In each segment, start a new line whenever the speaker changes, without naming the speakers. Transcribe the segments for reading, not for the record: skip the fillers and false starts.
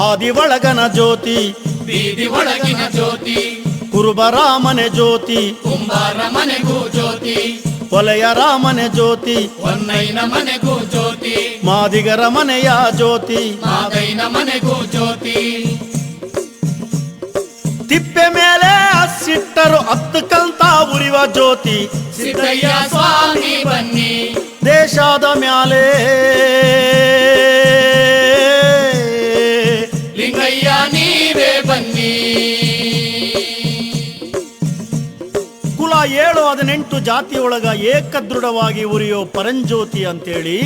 ಆದಿ ಒಳಗನ ಜ್ಯೋತಿ
ಬೀದಿ ಒಳಗಿನ ಜ್ಯೋತಿ,
ಕುರುಬರಾಮನೆ ಜ್ಯೋತಿ,
ಕುಂಬಾರ ಮನೆಗೂ ಜ್ಯೋತಿ,
ಕೊಲೆಯ ರಾಮನೆ ಜ್ಯೋತಿ,
ಹೊನ್ನೈನ ಮನೆಗೂ ಜ್ಯೋತಿ,
ಮಾದಿಗರ ಮನೆಯ ಜ್ಯೋತಿ,
ಮಾದೈನ ಮನೆಗೂ ಜ್ಯೋತಿ.
ತಿಪ್ಪೆ ಮೇಲೆ ಹಸಿಟ್ಟರು 10 ಕಂತ ಉರಿವ ಜ್ಯೋತಿ,
ಸಿದ್ದಯ್ಯ ಸ್ವಾಮಿ ಬನ್ನಿ,
ದೇಶದ ಮ್ಯಾಲೆ
ಲಿಂಗಯ್ಯ ನೀವೇ ಬನ್ನಿ.
ಕುಲ 7-18 ಜಾತಿಯೊಳಗ ಏಕದೃಢವಾಗಿ ಉರಿಯೋ ಪರಂಜ್ಯೋತಿ ಅಂತೇಳಿ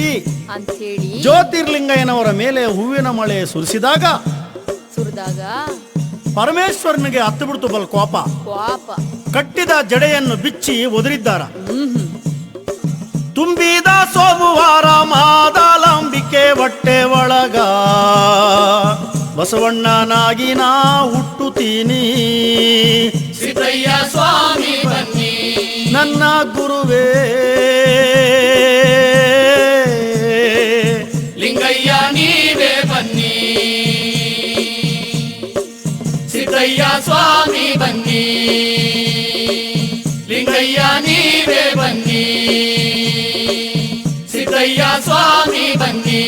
ಜ್ಯೋತಿರ್ಲಿಂಗಯ್ಯನವರ ಮೇಲೆ ಹೂವಿನ ಮಳೆ ಸುರಿಸಿದಾಗ ಪರಮೇಶ್ವರನಿಗೆ ಹತ್ತು ಬಿಡ್ತು ಬಲ್ ಕೋಪ. ಕಟ್ಟಿದ ಜಡೆಯನ್ನು ಬಿಚ್ಚಿ ಒದರಿದ್ದಾರ. ತುಂಬಿದ ಸೋಮವಾರ ಮಾದಾಲಾಂಬಿಕೆ ಹೊಟ್ಟೆ ಒಳಗ ಬಸವಣ್ಣನಾಗಿ ನಾ ಹುಟ್ಟುತ್ತೀನಿ,
ಸಿದ್ದಯ್ಯ ಸ್ವಾಮಿ ಬನ್ನಿ,
ನನ್ನ ಗುರುವೇ
ಲಿಂಗಯ್ಯ ನೀವೇ ಬನ್ನಿ, ಸಿದ್ದಯ್ಯ ಸ್ವಾಮಿ ಬನ್ನಿ, ಲಿಂಗಯ್ಯ ನೀವೇ ಬನ್ನಿ, ಸಿದ್ದಯ್ಯ ಸ್ವಾಮಿ